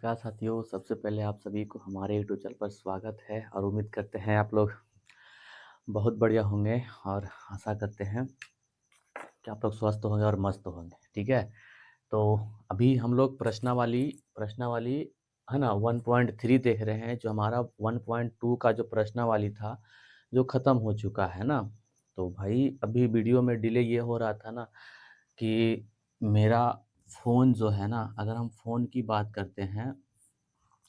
नमस्कार साथियों, सबसे पहले आप सभी को हमारे यूट्यूब चैनल पर स्वागत है और उम्मीद करते हैं आप लोग बहुत बढ़िया होंगे और आशा करते हैं कि आप लोग स्वस्थ होंगे और मस्त होंगे। ठीक है, तो अभी हम लोग प्रश्नावली है ना 1.3 देख रहे हैं। जो हमारा 1.2 का जो प्रश्नावली था जो ख़त्म हो चुका है ना। तो भाई अभी वीडियो में डिले ये हो रहा था ना कि मेरा फ़ोन जो है ना, अगर हम फ़ोन की बात करते हैं,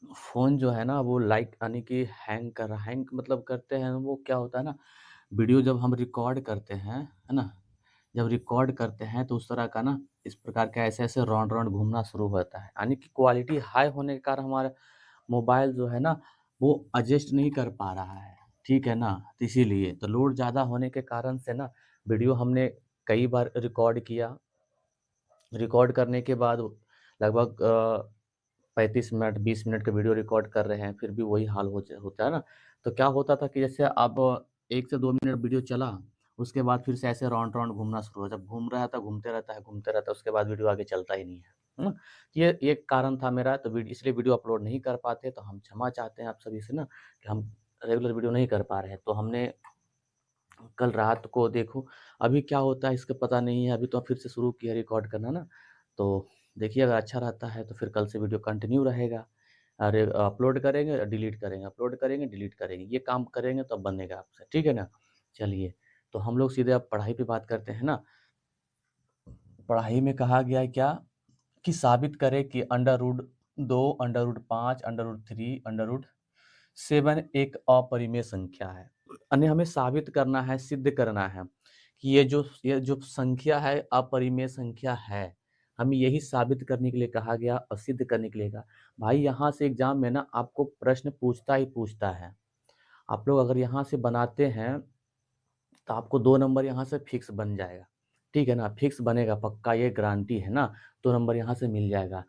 फ़ोन जो है ना वो लाइक यानी कि हैंग मतलब करते हैं। वो क्या होता है ना, वीडियो जब हम रिकॉर्ड करते हैं, है ना? जब रिकॉर्ड करते हैं तो उस तरह का ना इस प्रकार का ऐसे-ऐसे राउंड-राउंड घूमना शुरू होता है। यानी कि क्वालिटी हाई होने के कारण हमारा मोबाइल जो है ना वो एडजस्ट नहीं कर पा रहा है, ठीक है ना? तो इसीलिए तो लोड ज़्यादा होने के कारण से ना वीडियो हमने कई बार रिकॉर्ड किया। रिकॉर्ड करने के बाद लगभग 35 मिनट 20 मिनट का वीडियो रिकॉर्ड कर रहे हैं, फिर भी वही हाल होता है ना। तो क्या होता था कि जैसे अब 1 से 2 मिनट वीडियो चला, उसके बाद फिर से ऐसे राउंड-राउंड घूमना शुरू हो, जब घूम रहा था, घूमते रहता है, उसके बाद वीडियो आगे चलता ही नहीं है। है ना? ये एक कारण था मेरा, तो इसलिए वीडियो अपलोड नहीं कर पाते। तो हम क्षमा चाहते हैं आप सभी से ना कि हम रेगुलर वीडियो नहीं कर पा रहे हैं। तो हमने कल रात को देखो, अभी क्या होता है इसका पता नहीं है, अभी तो फिर से शुरू किया रिकॉर्ड करना ना। तो देखिए अगर अच्छा रहता है तो फिर कल से वीडियो कंटिन्यू रहेगा। अरे अपलोड करेंगे, डिलीट करेंगे, अपलोड करेंगे, डिलीट करेंगे, ये काम करेंगे तो अब बनेगा आपसे, ठीक है ना? चलिए, तो हम लोग सीधे अब पढ़ाई पे बात करते हैं ना। पढ़ाई में कहा गया है क्या कि साबित करें कि under root 2, under root 5, under root 3, under root 7 एक अपरिमेय संख्या है। यानी हमें साबित करना है, सिद्ध करना है कि ये जो संख्या है अपरिमेय संख्या है। हमें यही साबित करने के लिए कहा गया और सिद्ध करने के लिए कहा। भाई यहाँ से एग्जाम में ना आपको प्रश्न पूछता ही पूछता है। आप लोग अगर यहाँ से बनाते हैं तो आपको 2 नंबर यहाँ से फिक्स बन जाएगा। ठीक है ना? फिक्स बनेगा पक्का, ये गारंटी है ना, 2 नंबर यहाँ से मिल जाएगा।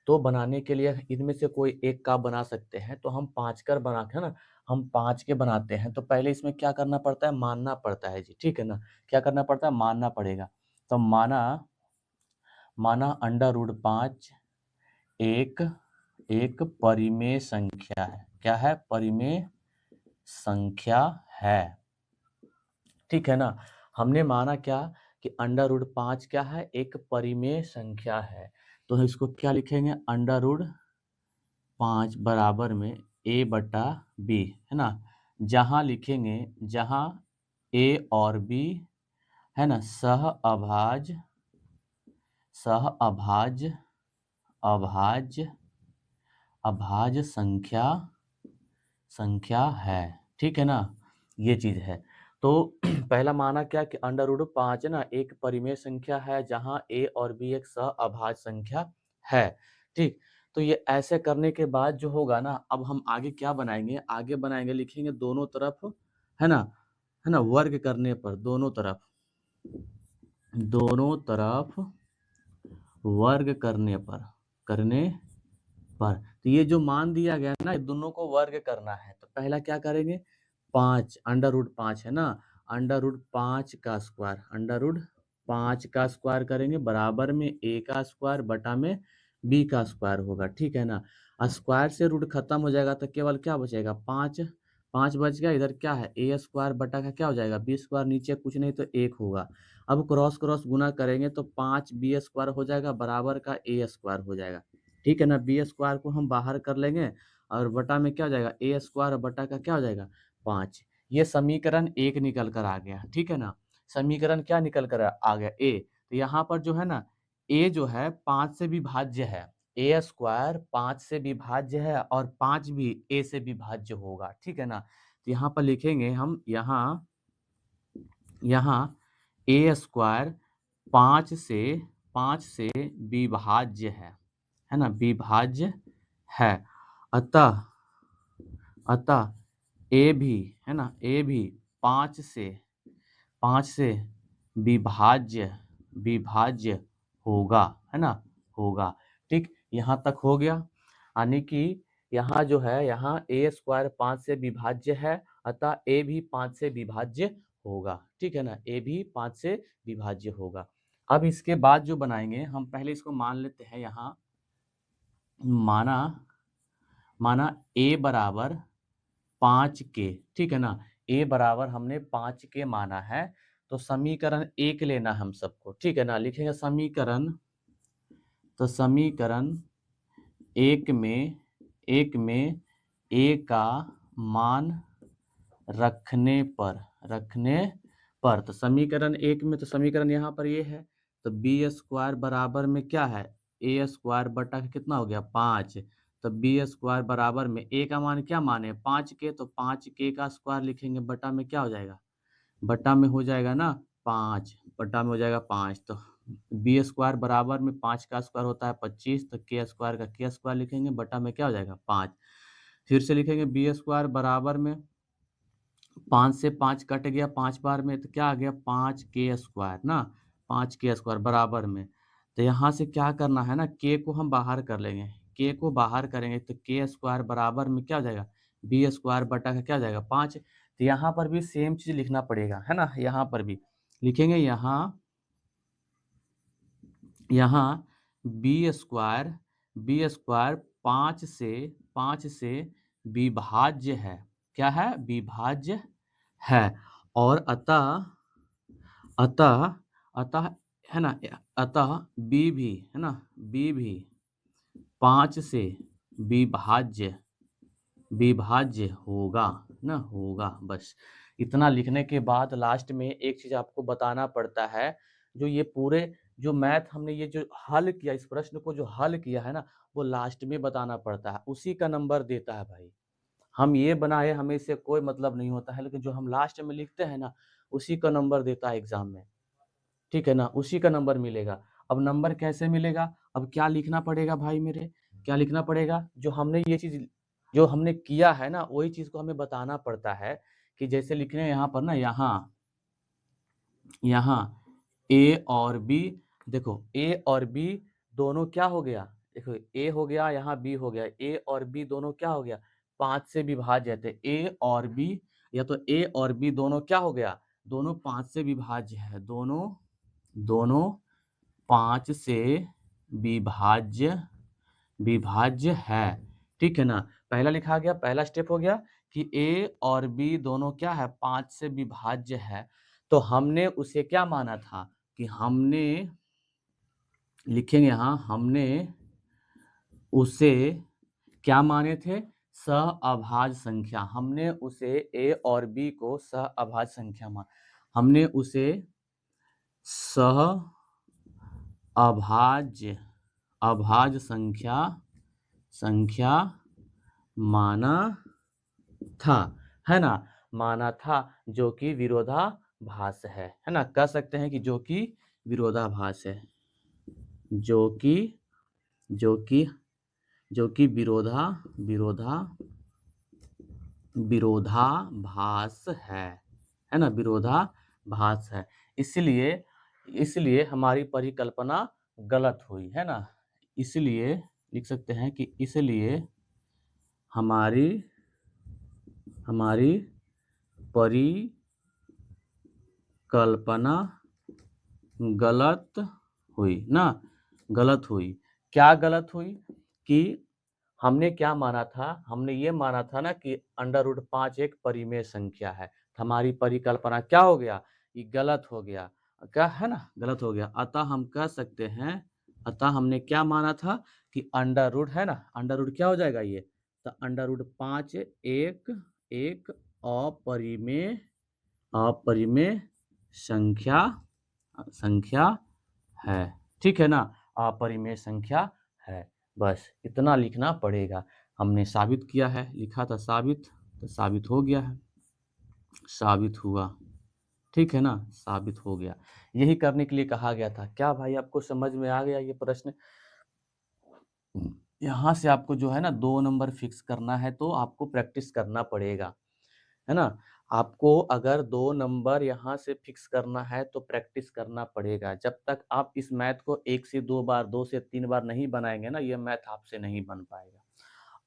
तो बनाने के लिए इनमें से कोई एक का बना सकते हैं, तो हम 5 कर बना के ना, हम 5 के बनाते हैं। तो पहले इसमें क्या करना पड़ता है? मानना पड़ता है जी, ठीक है ना? क्या करना पड़ता है? मानना पड़ेगा। तो माना माना अंडर रूट 5 एक एक परिमेय संख्या है। क्या है? परिमेय संख्या है। ठीक है ना? हमने माना क्या कि अंडर रूट 5 क्या है? एक परिमेय संख्या है। तो इसको क्या लिखेंगे? अंडर रूट 5 बराबर में a बटा b, है ना? जहाँ लिखेंगे, जहाँ a और b है ना सह अभाज्य अभाज्य अभाज्य संख्या है। ठीक है ना? ये चीज़ है। तो पहला माना क्या कि अंडर रूट 5 ना एक परिमेय संख्या है जहाँ a और b एक सह-अभाज्य संख्या है। ठीक? तो ये ऐसे करने के बाद जो होगा ना, अब हम आगे क्या बनाएँगे? आगे बनाएँगे, लिखेंगे दोनों तरफ, है ना? है ना? वर्ग करने पर दोनों तरफ वर्ग करने पर तो ये जो मान दिया गया है ना, ये दोनों को वर्ग करना है। तो पहला क्या करेंगे? 5 अंडर रूट 5 है ना, अंडर रूट 5 का स्क्वायर करेंगे बराबर में a का स्क्वायर बटा में b का स्क्वायर होगा। ठीक है ना? स्क्वायर से रूट खत्म हो जाएगा तो केवल क्या बचेगा? 5 5 बच गया। इधर क्या है? a स्क्वायर बटा का क्या हो जाएगा? b स्क्वायर, नीचे कुछ नहीं तो 1 होगा। अब क्रॉस क्रॉस गुना करेंगे तो 5b स्क्वायर हो जाएगा बराबर का a स्क्वायर हो जाएगा। ठीक है ना? बी स्क्वायर को हम बाहर कर लेंगे और बटा में क्या हो जाएगा? ए स्क्वायर बटा का क्या हो जाएगा? 5। ये समीकरण 1 निकल कर आ गया। ठीक है ना? समीकरण क्या निकल कर आ गया? ए। तो यहाँ पर जो है ना, ए जो है 5 से विभाज्य है। ए स्क्वायर 5 से विभाज्य है और 5 भी ए से विभाज्य होगा। ठीक है ना? तो यहाँ पर लिखेंगे हम, यहाँ ए स्क्वायर 5 से विभाज्य है ना? विभाज्य है। अतः अतः ए भी, है ना? ए भी 5 से विभाज्य होगा, है ना? होगा। ठीक, यहाँ तक हो गया। यानी कि यहाँ जो है, यहाँ ए स्क्वायर 5 से विभाज्य है, अतः ए भी 5 से विभाज्य होगा। ठीक है ना? ए भी 5 से विभाज्य होगा। अब इसके बाद जो बनाएंगे, हम पहले इसको मान लेते हैं। यहाँ माना माना a बराबर 5k, ठीक है ना, a बराबर हमने 5k माना है, तो समीकरण 1 लेना हम सबको, ठीक है ना। लिखेंगे समीकरण, तो समीकरण एक में a का मान रखने पर तो समीकरण एक में, तो समीकरण यहाँ पर ये है, तो बी स्क्वायर बराबर में क्या है, ए स्क्वायर बटा कितना हो गया 5, तो बी स्क्वायर बराबर में ए का मान क्या माने 5k, तो 5k का स्क्वायर लिखेंगे, बटा में क्या हो जाएगा, बटा में हो जाएगा ना 5, बटा में हो जाएगा 5, तो बी स्क्वायर बराबर में 5 का स्क्वायर होता है 25, तो के स्क्वायर का के स्क्वायर लिखेंगे, बटा में क्या हो जाएगा 5। फिर से लिखेंगे बी स्क्वायर बराबर में 5 से 5 कट गया 5 बार में, तो क्या आ गया 5k स्क्वायर ना, 5k स्क्वायर बराबर में, तो यहाँ से क्या करना है ना, k को हम बाहर कर लेंगे, k को बाहर करेंगे तो k स्क्वायर बराबर में क्या हो जाएगा, बी स्क्वायर बटा का क्या हो जाएगा 5। तो यहाँ पर भी सेम चीज लिखना पड़ेगा, है ना, यहाँ पर भी लिखेंगे, यहाँ बी स्क्वायर 5 से विभाज्य है, क्या है, विभाज्य है, और अतः अतः है ना, अतः बी भी है ना, बी भी 5 से विभाज्य होगा ना, होगा। बस इतना लिखने के बाद लास्ट में एक चीज आपको बताना पड़ता है, जो ये पूरे जो मैथ हमने ये जो हल किया, इस प्रश्न को जो हल किया है ना, वो लास्ट में बताना पड़ता है, उसी का नंबर देता है भाई। हम ये बनाए, हमें इससे कोई मतलब नहीं होता है, लेकिन जो हम लास्ट में लिखते हैं ना, उसी का नंबर देता है एग्जाम में, ठीक है ना, उसी का नंबर मिलेगा। अब नंबर कैसे मिलेगा, अब क्या लिखना पड़ेगा भाई मेरे, क्या लिखना पड़ेगा, जो हमने ये चीज जो हमने किया है ना, वही चीज को हमें बताना पड़ता है, कि जैसे लिखने हैं यहाँ पर ना, यहाँ ए और बी, देखो ए और बी दोनों क्या हो गया, देखो ए हो गया, यहाँ बी हो गया, ए और बी दोनों क्या हो गया 5 से विभाज्य है, ए और बी, या तो ए और बी दोनों क्या हो गया, दोनों 5 से विभाज्य है, दोनों 5 से विभाज्य है, ठीक है ना। पहला लिखा गया, पहला स्टेप हो गया कि ए और बी दोनों क्या है 5 से विभाज्य है, तो हमने उसे क्या माना था, कि हमने लिखेंगे यहाँ, हमने उसे क्या माने थे, सहअभाज्य संख्या, हमने उसे ए और बी को सहअभाज्य संख्या हमने उसे अभाज्य संख्या माना था, है ना, माना था, जो कि विरोधाभास है ना, कह सकते हैं कि जो कि विरोधाभास है, जो कि विरोधाभास है ना, विरोधाभास है, इसलिए हमारी परिकल्पना गलत हुई, है ना, इसलिए लिख सकते हैं कि इसलिए हमारी परिकल्पना गलत हुई ना, गलत हुई। क्या गलत हुई, कि हमने क्या माना था, हमने ये माना था ना कि √5 एक परिमेय संख्या है, हमारी परिकल्पना क्या हो गया, ये गलत हो गया, क्या है ना, गलत हो गया। अतः हम कह सकते हैं, अतः हमने क्या माना था कि अंडर रूट है ना, अंडर रूट क्या हो जाएगा ये, तो √5 एक अपरिमेय संख्या है, ठीक है ना, अपरिमेय संख्या है। बस इतना लिखना पड़ेगा, हमने साबित किया है, लिखा था साबित, तो साबित हो गया है, साबित हुआ, ठीक है ना, साबित हो गया। यही करने के लिए कहा गया था। क्या भाई आपको समझ में आ गया ये प्रश्न, यहाँ से आपको जो है ना 2 नंबर फिक्स करना है, तो आपको प्रैक्टिस करना पड़ेगा, है ना, आपको अगर 2 नंबर यहाँ से फिक्स करना है तो प्रैक्टिस करना पड़ेगा। जब तक आप इस मैथ को 1 से 2 बार, 2 से 3 बार नहीं बनाएंगे ना, ये मैथ आपसे नहीं बन पाएगा।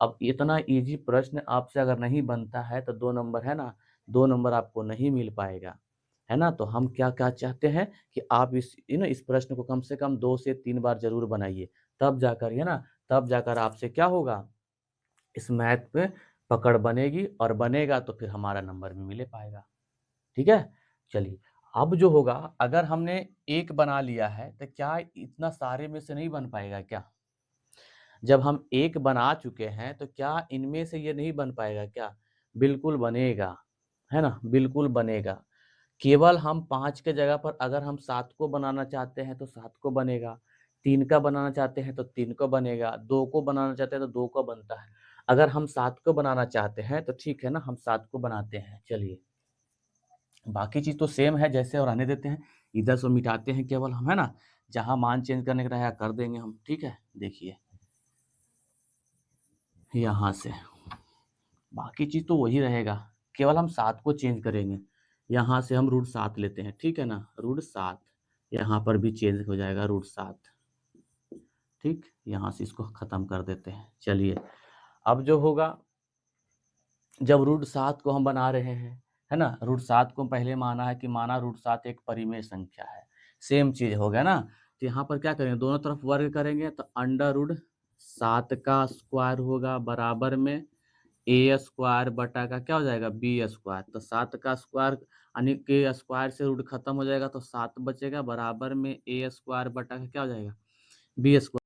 अब इतना इजी प्रश्न आपसे अगर नहीं बनता है, तो 2 नंबर है ना, 2 नंबर आपको नहीं मिल पाएगा, है ना। तो हम क्या चाहते हैं कि आप इस प्रश्न को कम से कम 2 से 3 बार जरूर बनाइए, तब जाकर, है ना, तब जाकर आपसे क्या होगा, इस मैथ पे पकड़ बनेगी और बनेगा तो फिर हमारा नंबर भी मिले पाएगा। ठीक है? चलिए, अब जो होगा अगर हमने 1 बना लिया है तो क्या इतना सारे में से नहीं बन पाएगा क्या? जब हम 1 बना चुके हैं तो क्या इनमें से ये नहीं बन पाएगा क्या? बिल्कुल बनेगा, है ना? बिल्कुल बनेगा। केवल हम 5 के जगह पर अगर हम 7 को बनाना चाहते हैं तो 7 को बनेगा, 3 का बनाना चाहते हैं तो 3 को बनेगा, 2 को बनाना चाहते हैं तो 2 को बनता है। अगर हम 7 को बनाना चाहते हैं तो ठीक है ना, हम 7 को बनाते हैं। चलिए, बाकी चीज़ तो सेम है जैसे और रहने देते हैं, इधर से मिटाते हैं केवल हम, है ना? जहाँ मान चेंज करने का रहेगा कर देंगे हम, ठीक है? देखिए, यहाँ से, बाकी चीज़ तो वही रहेगा, केवल हम 7 को चेंज करेंगे। यहाँ से हम √7 लेते हैं, ठीक है ना? √7 यहाँ पर भी चेंज हो जाएगा √7, ठीक? यहाँ से इसको ख़त्म कर देते हैं। चलिए, अब जो होगा जब √7 को हम बना रहे हैं, है ना? √7 को पहले माना है कि माना √7 एक परिमेय संख्या है। सेम चीज़ हो गया ना? तो यहाँ पर क्या करेंगे, दोनों तरफ वर्ग करेंगे तो √7 का स्क्वायर होगा बराबर में ए स्क्वायर बटा का क्या हो जाएगा, बी स्क्वायर। तो 7 का स्क्वायर यानी के स्क्वायर से रूट खत्म हो जाएगा तो 7 बचेगा बराबर में ए स्क्वायर बटा का क्या हो जाएगा, बी स्क्वायर।